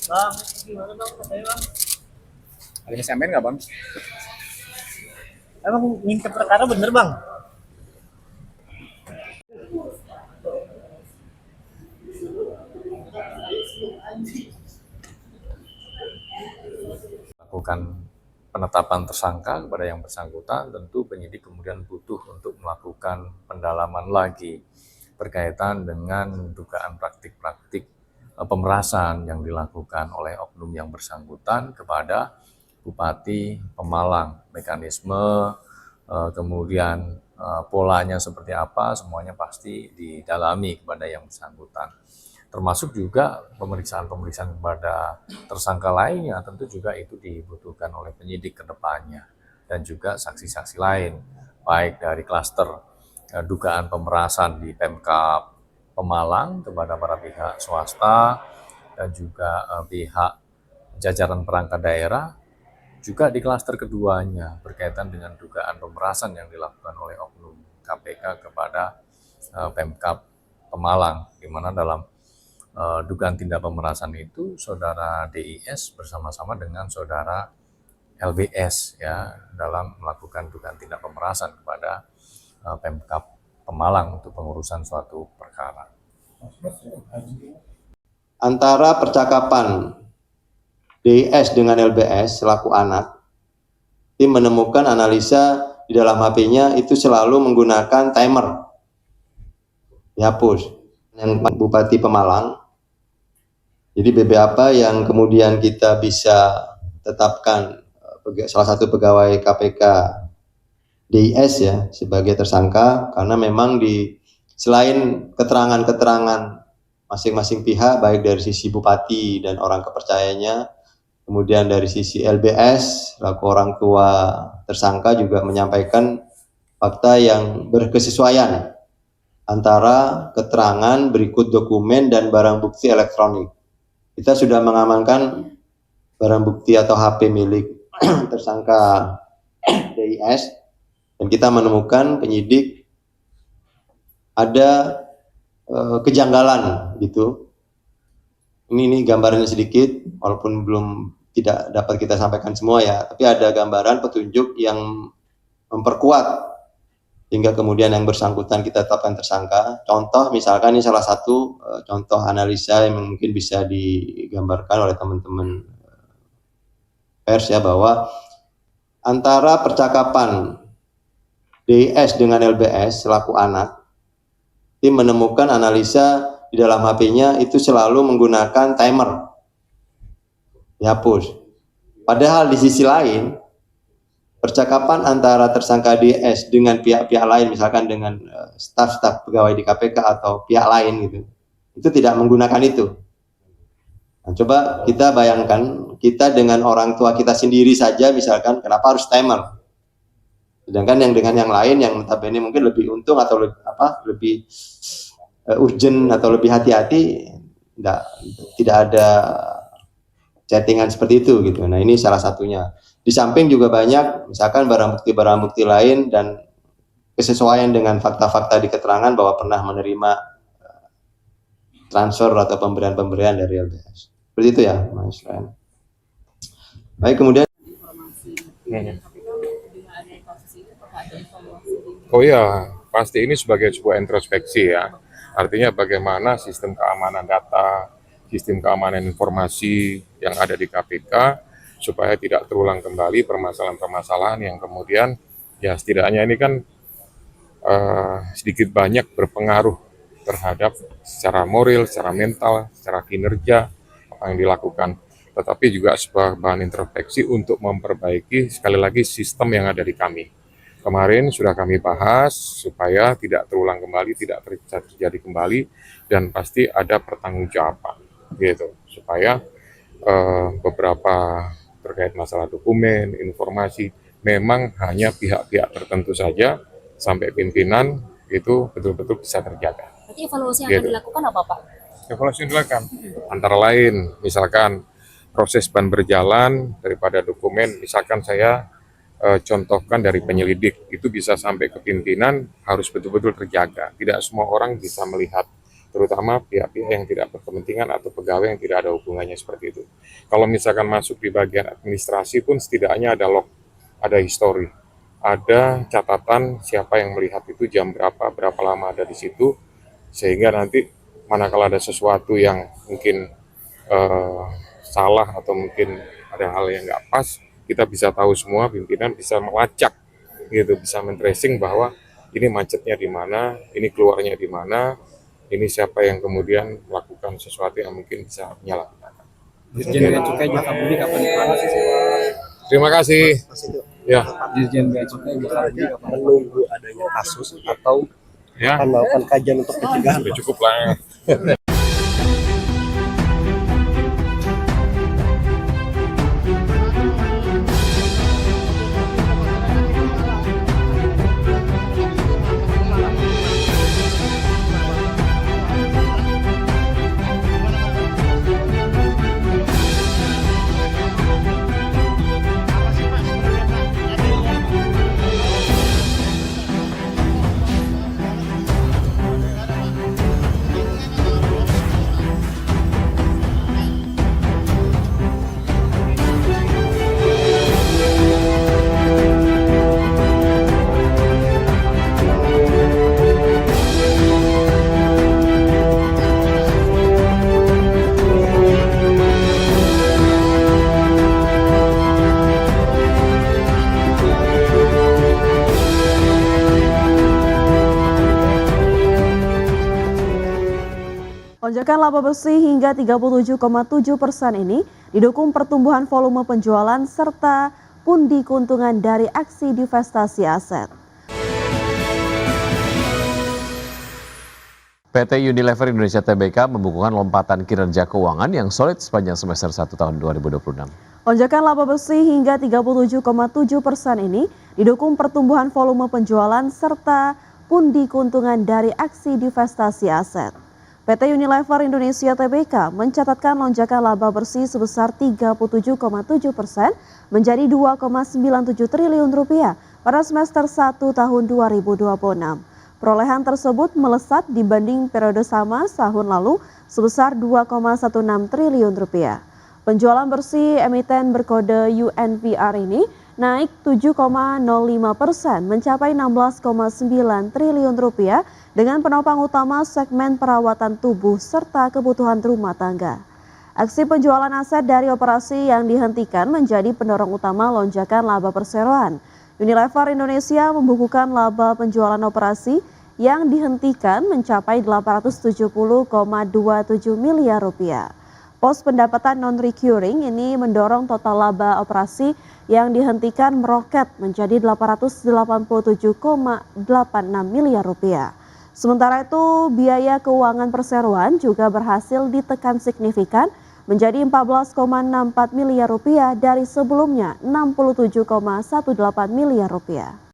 Bang, gimana bang? Katanya bang, Ada sampean nggak bang? emang minta perkara bener bang? Lakukan penetapan tersangka kepada yang bersangkutan, tentu penyidik kemudian butuh untuk melakukan pendalaman lagi berkaitan dengan dugaan praktik-praktik pemerasan yang dilakukan oleh oknum yang bersangkutan kepada Bupati Pemalang. Mekanisme, kemudian polanya seperti apa, semuanya pasti didalami kepada yang bersangkutan. Termasuk juga pemeriksaan-pemeriksaan kepada tersangka lainnya, tentu juga itu dibutuhkan oleh penyidik ke depannya. Dan juga saksi-saksi lain, baik dari klaster dugaan pemerasan di Pemkab Pemalang kepada para pihak swasta, dan juga pihak jajaran perangkat daerah, juga di klaster keduanya berkaitan dengan dugaan pemerasan yang dilakukan oleh oknum KPK kepada Pemkab Pemalang, di mana dalam dugaan tindak pemerasan itu saudara DIS bersama-sama dengan saudara LBS ya dalam melakukan dugaan tindak pemerasan kepada Pemkab Pemalang untuk pengurusan suatu perkara. Antara percakapan DIS dengan LBS selaku anak, tim menemukan analisa di dalam HP-nya itu selalu menggunakan timer. Dihapus. Yang Bupati Pemalang. Jadi BB apa yang kemudian kita bisa tetapkan salah satu pegawai KPK DIS ya sebagai tersangka, karena memang selain keterangan-keterangan masing-masing pihak, baik dari sisi bupati dan orang kepercayaannya, kemudian dari sisi LBS selaku orang tua tersangka juga menyampaikan fakta yang berkesesuaian antara keterangan berikut dokumen dan barang bukti elektronik. Kita sudah mengamankan barang bukti atau HP milik tersangka DIS, dan kita menemukan penyidik ada kejanggalan gitu. Ini gambarannya sedikit, walaupun belum tidak dapat kita sampaikan semua ya, tapi ada gambaran petunjuk yang memperkuat hingga kemudian yang bersangkutan kita tetapkan tersangka. Contoh misalkan ini salah satu contoh analisa yang mungkin bisa digambarkan oleh teman-teman pers ya, bahwa antara percakapan DIS dengan LBS selaku anak, tim menemukan analisa di dalam HP-nya itu selalu menggunakan timer. Dihapus. Padahal di sisi lain, percakapan antara tersangka DS dengan pihak-pihak lain, misalkan dengan staf-staf pegawai di KPK atau pihak lain gitu, itu tidak menggunakan itu. Nah, coba kita bayangkan, kita dengan orang tua kita sendiri saja misalkan, kenapa harus timer? Sedangkan yang dengan yang lain yang notabene mungkin lebih untung atau lebih urgent atau lebih hati-hati, tidak ada chattingan seperti itu gitu. Nah, ini salah satunya. Di samping juga banyak misalkan barang bukti lain dan kesesuaian dengan fakta-fakta di keterangan bahwa pernah menerima transfer atau pemberian dari LBS. Seperti itu ya, Mas Ren. Baik, kemudian Oh iya, pasti ini sebagai sebuah introspeksi ya. Artinya bagaimana sistem keamanan data, sistem keamanan informasi yang ada di KPK supaya tidak terulang kembali permasalahan-permasalahan yang kemudian ya setidaknya ini kan sedikit banyak berpengaruh terhadap secara moral, secara mental, secara kinerja apa yang dilakukan. Tetapi juga sebuah bahan introspeksi untuk memperbaiki sekali lagi sistem yang ada di kami. Kemarin sudah kami bahas supaya tidak terulang kembali, tidak terjadi kembali, dan pasti ada pertanggungjawaban, gitu. Supaya beberapa terkait masalah dokumen, informasi, memang hanya pihak-pihak tertentu saja sampai pimpinan itu betul-betul bisa terjaga. Berarti evaluasi yang akan dilakukan apa Pak? Evaluasi yang dilakukan antara lain, misalkan proses ban berjalan daripada dokumen, misalkan saya contohkan dari penyelidik, itu bisa sampai ke pimpinan harus betul-betul terjaga. Tidak semua orang bisa melihat terutama pihak-pihak yang tidak berkepentingan atau pegawai yang tidak ada hubungannya seperti itu. Kalau misalkan masuk di bagian administrasi pun setidaknya ada log, ada histori, ada catatan siapa yang melihat itu jam berapa lama ada di situ, sehingga nanti manakala ada sesuatu yang mungkin salah atau mungkin ada hal yang nggak pas, kita bisa tahu semua, pimpinan bisa melacak gitu, bisa men-tracing bahwa ini macetnya di mana, ini keluarnya di mana, ini siapa yang kemudian melakukan sesuatu yang mungkin bisa menyalahgunakan. Dirjen Bea Cukai Jakabudi kapan dipanggil? Terima kasih. Ya, Dirjen Bea Cukai Jakabudi kapan menunggu adanya kasus atau ya, akan melakukan kajian untuk pencegahan? sudah cukup lah. Lonjakan laba bersih hingga 37,7% ini didukung pertumbuhan volume penjualan serta pundi keuntungan dari aksi divestasi aset. PT Unilever Indonesia Tbk membukukan lompatan kinerja keuangan yang solid sepanjang semester 1 tahun 2026. Lonjakan laba bersih hingga 37,7% ini didukung pertumbuhan volume penjualan serta pundi keuntungan dari aksi divestasi aset. PT Unilever Indonesia Tbk mencatatkan lonjakan laba bersih sebesar 37,7% menjadi 2,97 triliun rupiah pada semester 1 tahun 2026. Perolehan tersebut melesat dibanding periode sama tahun lalu sebesar 2,16 triliun rupiah. Penjualan bersih emiten berkode UNVR ini naik 7,05% mencapai 16,9 triliun rupiah dengan penopang utama segmen perawatan tubuh serta kebutuhan rumah tangga. Aksi penjualan aset dari operasi yang dihentikan menjadi pendorong utama lonjakan laba perseroan. Unilever Indonesia membukukan laba penjualan operasi yang dihentikan mencapai 870,27 miliar rupiah. Pos pendapatan non-recurring ini mendorong total laba operasi yang dihentikan meroket menjadi 887,86 miliar rupiah. Sementara itu, biaya keuangan perseroan juga berhasil ditekan signifikan menjadi 14,64 miliar rupiah dari sebelumnya 67,18 miliar rupiah.